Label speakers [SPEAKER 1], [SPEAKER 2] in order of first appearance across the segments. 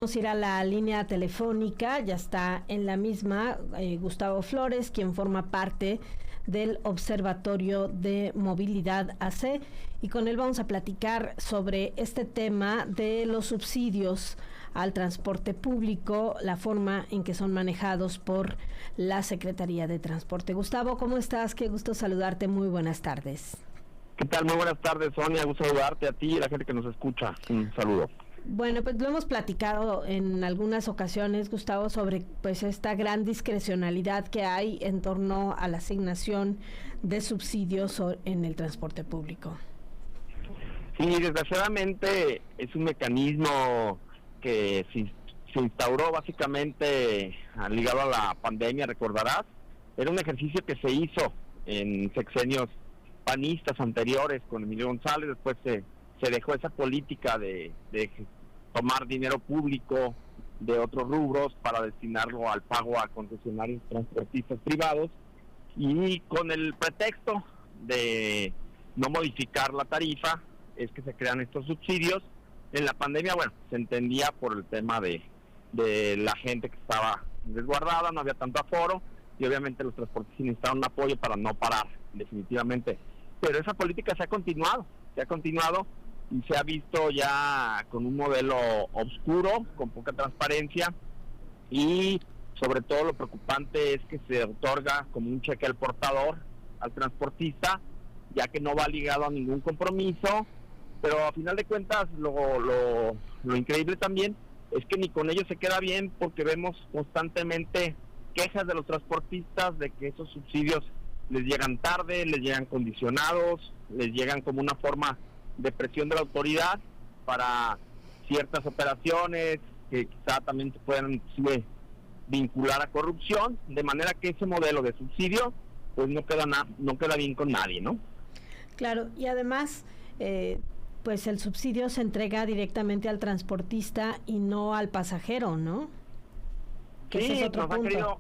[SPEAKER 1] Vamos a ir a la línea telefónica, ya está en la misma Gustavo Flores, quien forma parte del Observatorio de Movilidad AC, y con él vamos a platicar sobre este tema de los subsidios al transporte público, la forma en que son manejados por la Secretaría de Transporte. Gustavo, ¿cómo estás? Qué gusto saludarte, muy buenas tardes.
[SPEAKER 2] ¿Qué tal? Muy buenas tardes, Sonia, gusto saludarte a ti y a la gente que nos escucha. Un saludo.
[SPEAKER 1] Bueno, pues lo hemos platicado en algunas ocasiones, Gustavo, sobre pues esta gran discrecionalidad que hay en torno a la asignación de subsidios en el transporte público.
[SPEAKER 2] Sí, desgraciadamente es un mecanismo que se instauró básicamente ligado a la pandemia, recordarás. Era un ejercicio que se hizo en sexenios panistas anteriores con Emilio González, después se dejó esa política de tomar dinero público de otros rubros para destinarlo al pago a concesionarios transportistas privados, y con el pretexto de no modificar la tarifa es que se crean estos subsidios. En la pandemia, bueno, se entendía por el tema de la gente que estaba resguardada, no había tanto aforo, y obviamente los transportistas necesitaban un apoyo para no parar definitivamente. Pero esa política se ha continuado y se ha visto ya con un modelo oscuro, con poca transparencia, y sobre todo lo preocupante es que se otorga como un cheque al portador, al transportista, ya que no va ligado a ningún compromiso. Pero a final de cuentas lo increíble también es que ni con ellos se queda bien, porque vemos constantemente quejas de los transportistas de que esos subsidios les llegan tarde, les llegan condicionados, les llegan como una forma de presión de la autoridad para ciertas operaciones que quizá también se puedan vincular a corrupción, de manera que ese modelo de subsidio pues no queda bien con nadie, ¿no? Claro, y además
[SPEAKER 1] pues el subsidio se entrega directamente al transportista y no al pasajero, ¿no? Que ese es otro punto.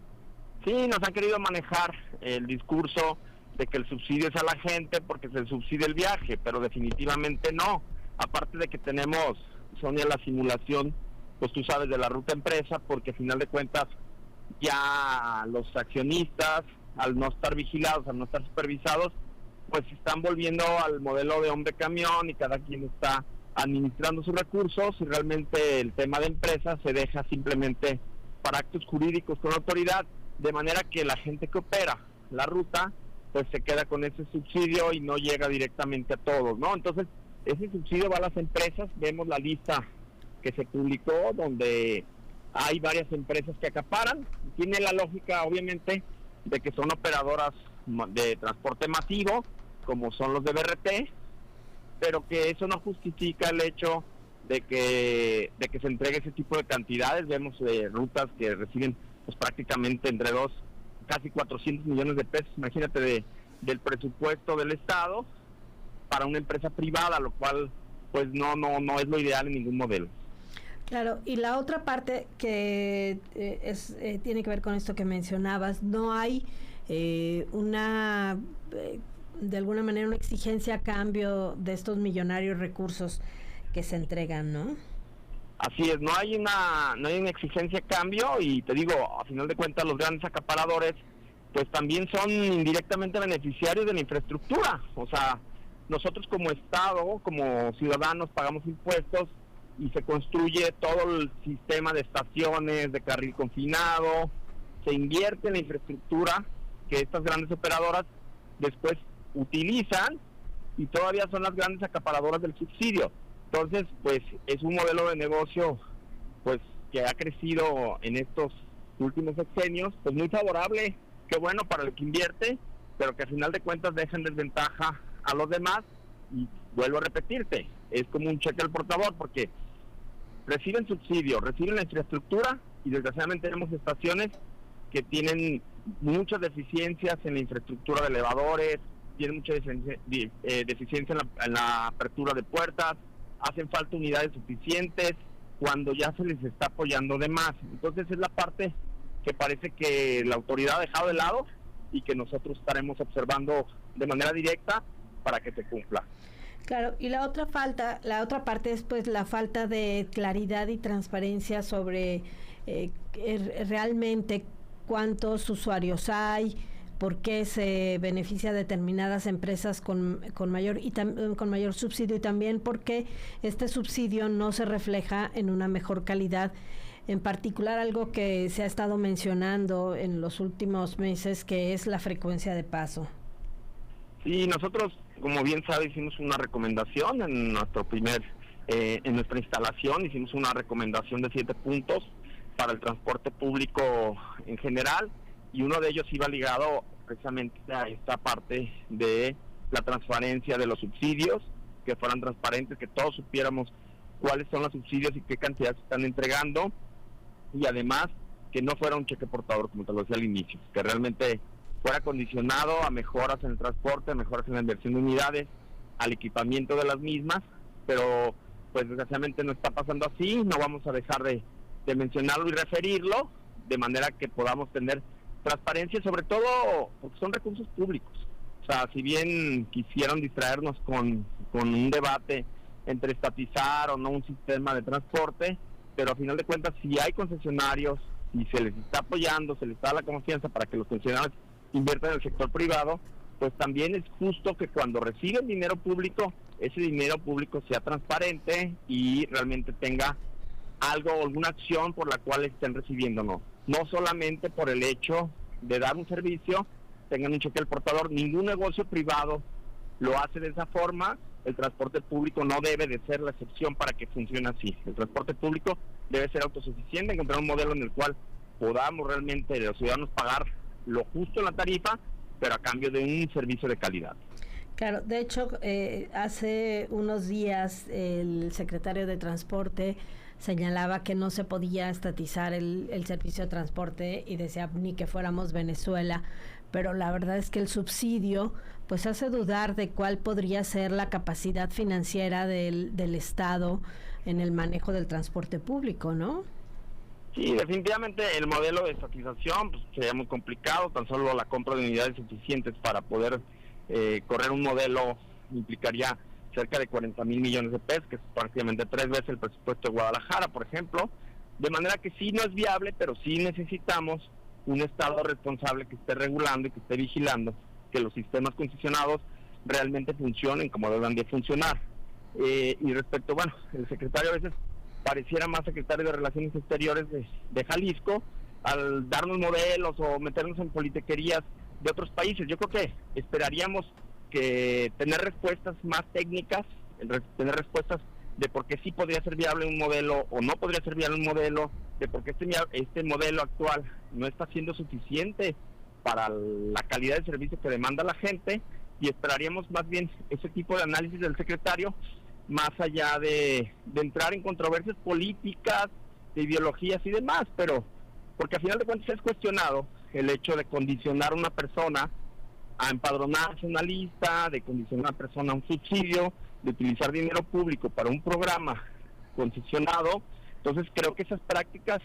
[SPEAKER 2] Nos han querido manejar el discurso de que el subsidio es a la gente porque se subsidia el viaje, pero definitivamente no. Aparte de que tenemos, Sonia, la simulación, pues tú sabes, de la ruta empresa, porque al final de cuentas ya los accionistas, al no estar vigilados, al no estar supervisados, pues se están volviendo al modelo de hombre camión, y cada quien está administrando sus recursos, y realmente el tema de empresa se deja simplemente para actos jurídicos con autoridad, de manera que la gente que opera la ruta pues se queda con ese subsidio y no llega directamente a todos, ¿no? Entonces, ese subsidio va a las empresas. Vemos la lista que se publicó, donde hay varias empresas que acaparan. Tiene la lógica, obviamente, de que son operadoras de transporte masivo, como son los de BRT, pero que eso no justifica el hecho de que se entregue ese tipo de cantidades. Vemos rutas que reciben pues prácticamente entre casi 400 millones de pesos, imagínate, del presupuesto del Estado para una empresa privada, lo cual pues no es lo ideal en ningún modelo.
[SPEAKER 1] Claro, y la otra parte que tiene que ver con esto que mencionabas, no hay de alguna manera una exigencia a cambio de estos millonarios recursos que se entregan, ¿no?
[SPEAKER 2] Así es, no hay una exigencia a cambio, y te digo, a final de cuentas los grandes acaparadores pues también son indirectamente beneficiarios de la infraestructura. O sea, nosotros como Estado, como ciudadanos, pagamos impuestos y se construye todo el sistema de estaciones, de carril confinado, se invierte en la infraestructura que estas grandes operadoras después utilizan, y todavía son las grandes acaparadoras del subsidio. Entonces, pues es un modelo de negocio pues que ha crecido en estos últimos sexenios, pues muy favorable, qué bueno para el que invierte, pero que al final de cuentas deja en desventaja a los demás. Y vuelvo a repetirte, es como un cheque al portador, porque reciben subsidio, reciben la infraestructura, y desgraciadamente tenemos estaciones que tienen muchas deficiencias en la infraestructura de elevadores, tienen mucha deficiencia en la apertura de puertas, hacen falta unidades suficientes cuando ya se les está apoyando de más. Entonces es la parte que parece que la autoridad ha dejado de lado y que nosotros estaremos observando de manera directa para que se cumpla.
[SPEAKER 1] Claro, y la otra parte es pues la falta de claridad y transparencia sobre realmente cuántos usuarios hay, por qué se beneficia a determinadas empresas con mayor con mayor subsidio, y también por qué este subsidio no se refleja en una mejor calidad. En particular, algo que se ha estado mencionando en los últimos meses, que es la frecuencia de paso.
[SPEAKER 2] Sí, nosotros, como bien sabe, hicimos una recomendación en en nuestra instalación, hicimos una recomendación de 7 puntos para el transporte público en general, y uno de ellos iba ligado precisamente a esta parte de la transparencia de los subsidios, que fueran transparentes, que todos supiéramos cuáles son los subsidios y qué cantidad se están entregando, y además que no fuera un cheque portador, como te lo decía al inicio, que realmente fuera condicionado a mejoras en el transporte, a mejoras en la inversión de unidades, al equipamiento de las mismas, pero pues desgraciadamente no está pasando así. No vamos a dejar de mencionarlo y referirlo, de manera que podamos tener transparencia, sobre todo porque son recursos públicos. O sea, si bien quisieron distraernos con un debate entre estatizar o no un sistema de transporte, pero a final de cuentas, si hay concesionarios y se les está apoyando, se les da la confianza para que los concesionarios inviertan en el sector privado, pues también es justo que cuando reciben dinero público, ese dinero público sea transparente y realmente tenga algo, alguna acción por la cual estén recibiendo, no solamente por el hecho de dar un servicio, tengan un cheque al portador. Ningún negocio privado lo hace de esa forma. El transporte público no debe de ser la excepción para que funcione así. El transporte público debe ser autosuficiente, encontrar un modelo en el cual podamos realmente los ciudadanos pagar lo justo en la tarifa, pero a cambio de un servicio de calidad.
[SPEAKER 1] Claro, de hecho, hace unos días el secretario de Transporte señalaba que no se podía estatizar el servicio de transporte y decía ni que fuéramos Venezuela, pero la verdad es que el subsidio pues hace dudar de cuál podría ser la capacidad financiera del Estado en el manejo del transporte público, ¿no?
[SPEAKER 2] Sí, definitivamente el modelo de estatización pues, sería muy complicado. Tan solo la compra de unidades suficientes para poder correr un modelo implicaría cerca de 40 mil millones de pesos, que es prácticamente 3 veces el presupuesto de Guadalajara, por ejemplo. De manera que sí no es viable, pero sí necesitamos un Estado responsable que esté regulando y que esté vigilando que los sistemas concesionados realmente funcionen como deben de funcionar. Y respecto, bueno, el secretario a veces pareciera más secretario de Relaciones Exteriores de Jalisco, al darnos modelos o meternos en politiquerías de otros países. Yo creo que esperaríamos que tener respuestas más técnicas, tener respuestas de por qué sí podría ser viable un modelo o no podría ser viable un modelo, de por qué este modelo actual no está siendo suficiente para la calidad de servicio que demanda la gente, y esperaríamos más bien ese tipo de análisis del secretario, más allá de entrar en controversias políticas, de ideologías y demás, pero porque al final de cuentas es cuestionado el hecho de condicionar a una persona a empadronarse en una lista, de condicionar a una persona a un subsidio, de utilizar dinero público para un programa concesionado. Entonces creo que esas prácticas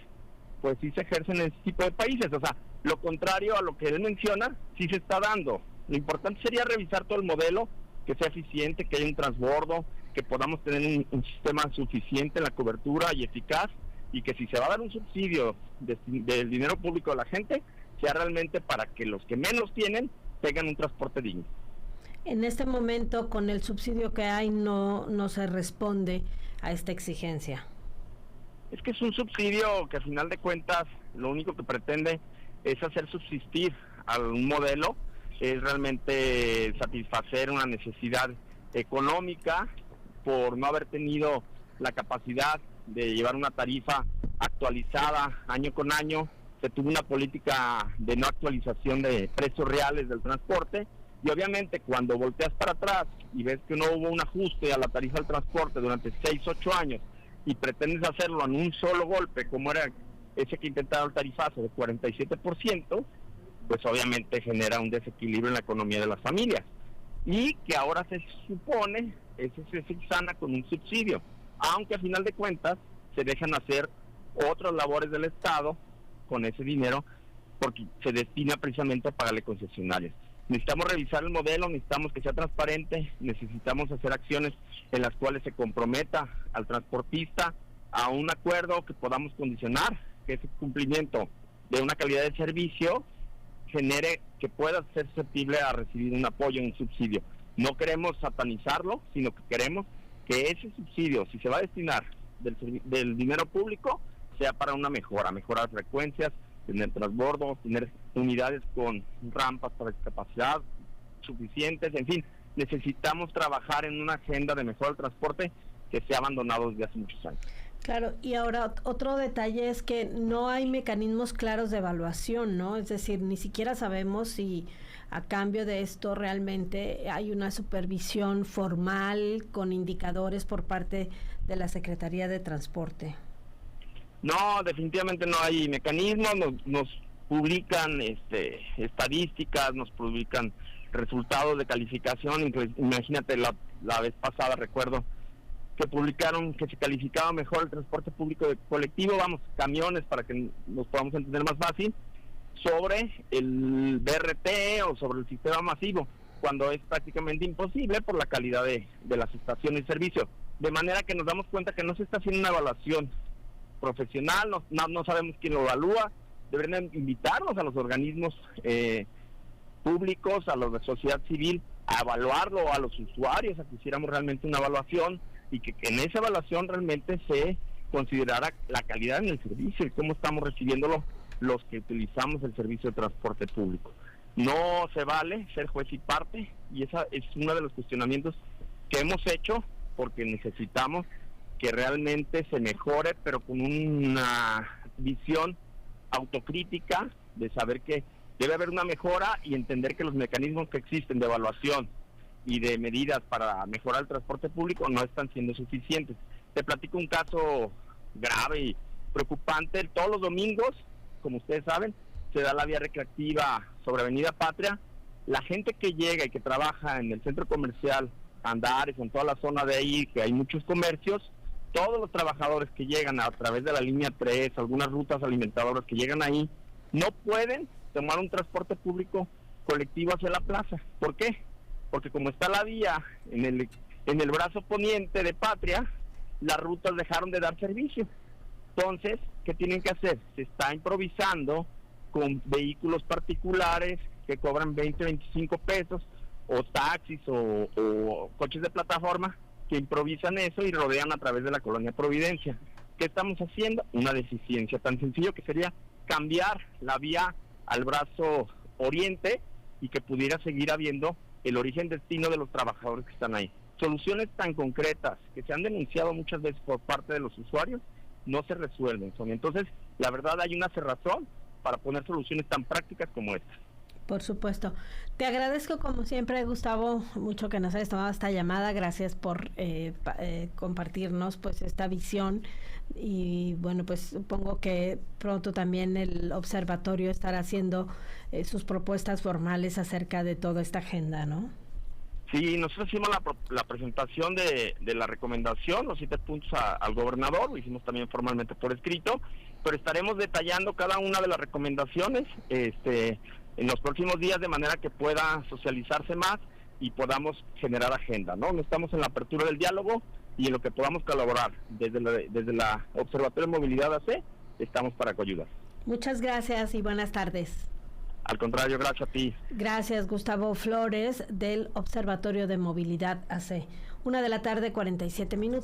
[SPEAKER 2] pues sí se ejercen en este tipo de países. O sea, lo contrario a lo que él menciona sí se está dando. Lo importante sería revisar todo el modelo, que sea eficiente, que haya un transbordo, que podamos tener un sistema suficiente en la cobertura y eficaz, y que si se va a dar un subsidio del dinero público a la gente, sea realmente para que los que menos tienen tengan un transporte digno.
[SPEAKER 1] En este momento, con el subsidio que hay, no se responde a esta exigencia.
[SPEAKER 2] Es que es un subsidio que, al final de cuentas, lo único que pretende es hacer subsistir a un modelo, es realmente satisfacer una necesidad económica por no haber tenido la capacidad de llevar una tarifa actualizada año con año. Se tuvo una política de no actualización de precios reales del transporte, y obviamente cuando volteas para atrás y ves que no hubo un ajuste a la tarifa del transporte durante 6-8 años y pretendes hacerlo en un solo golpe, como era ese que intentaron el tarifazo de 47%, pues obviamente genera un desequilibrio en la economía de las familias, y que ahora se supone eso se subsana con un subsidio, aunque a final de cuentas se dejan hacer otras labores del Estado con ese dinero, porque se destina precisamente a pagarle concesionarias. Necesitamos revisar el modelo, necesitamos que sea transparente, necesitamos hacer acciones en las cuales se comprometa al transportista a un acuerdo que podamos condicionar, que ese cumplimiento de una calidad de servicio genere que pueda ser susceptible a recibir un apoyo, un subsidio. No queremos satanizarlo, sino que queremos que ese subsidio, si se va a destinar del dinero público, sea para una mejora, mejorar frecuencias, tener transbordos, tener unidades con rampas para discapacidad suficientes, en fin, necesitamos trabajar en una agenda de mejora del transporte que se ha abandonado desde hace muchos años.
[SPEAKER 1] Claro, y ahora otro detalle es que no hay mecanismos claros de evaluación, ¿no? Es decir, ni siquiera sabemos si a cambio de esto realmente hay una supervisión formal con indicadores por parte de la Secretaría de Transporte.
[SPEAKER 2] No, definitivamente no hay mecanismos, nos publican estadísticas, nos publican resultados de calificación. Imagínate, la vez pasada recuerdo que publicaron que se calificaba mejor el transporte público de colectivo, camiones para que nos podamos entender más fácil, sobre el BRT o sobre el sistema masivo, cuando es prácticamente imposible por la calidad de las estaciones de servicio. De manera que nos damos cuenta que no se está haciendo una evaluación profesional, no sabemos quién lo evalúa. Deberían invitarnos a los organismos públicos, a los de sociedad civil, a evaluarlo, a los usuarios, a que hiciéramos realmente una evaluación y que en esa evaluación realmente se considerara la calidad en el servicio y cómo estamos recibiéndolo los que utilizamos el servicio de transporte público. No se vale ser juez y parte, y esa es uno de los cuestionamientos que hemos hecho, porque necesitamos que realmente se mejore, pero con una visión autocrítica de saber que debe haber una mejora y entender que los mecanismos que existen de evaluación y de medidas para mejorar el transporte público no están siendo suficientes. Te platico un caso grave y preocupante. Todos los domingos, como ustedes saben, se da la vía recreativa sobre Avenida Patria. La gente que llega y que trabaja en el centro comercial Andares, en toda la zona de ahí, que hay muchos comercios, todos los trabajadores que llegan a través de la línea 3, algunas rutas alimentadoras que llegan ahí, no pueden tomar un transporte público colectivo hacia la plaza. ¿Por qué? Porque como está la vía en el brazo poniente de Patria, las rutas dejaron de dar servicio. Entonces, ¿qué tienen que hacer? Se está improvisando con vehículos particulares que cobran 20, 25 pesos, o taxis o coches de plataforma que improvisan eso y rodean a través de la colonia Providencia. ¿Qué estamos haciendo? Una deficiencia tan sencillo que sería cambiar la vía al brazo oriente y que pudiera seguir habiendo el origen-destino de los trabajadores que están ahí. Soluciones tan concretas que se han denunciado muchas veces por parte de los usuarios no se resuelven, Sonia. Entonces, la verdad, hay una cerrazón para poner soluciones tan prácticas como esta.
[SPEAKER 1] Por supuesto. Te agradezco como siempre, Gustavo, mucho que nos hayas tomado esta llamada. Gracias por compartirnos pues esta visión y bueno, pues supongo que pronto también el observatorio estará haciendo sus propuestas formales acerca de toda esta agenda, ¿no?
[SPEAKER 2] Sí, nosotros hicimos la presentación de la recomendación, los 7 puntos al gobernador, lo hicimos también formalmente por escrito, pero estaremos detallando cada una de las recomendaciones en los próximos días, de manera que pueda socializarse más y podamos generar agenda, ¿no? Estamos en la apertura del diálogo y en lo que podamos colaborar desde la Observatorio de Movilidad AC, estamos para coayudar.
[SPEAKER 1] Muchas gracias y buenas tardes.
[SPEAKER 2] Al contrario, gracias a ti.
[SPEAKER 1] Gracias, Gustavo Flores, del Observatorio de Movilidad AC. 1:47 p.m.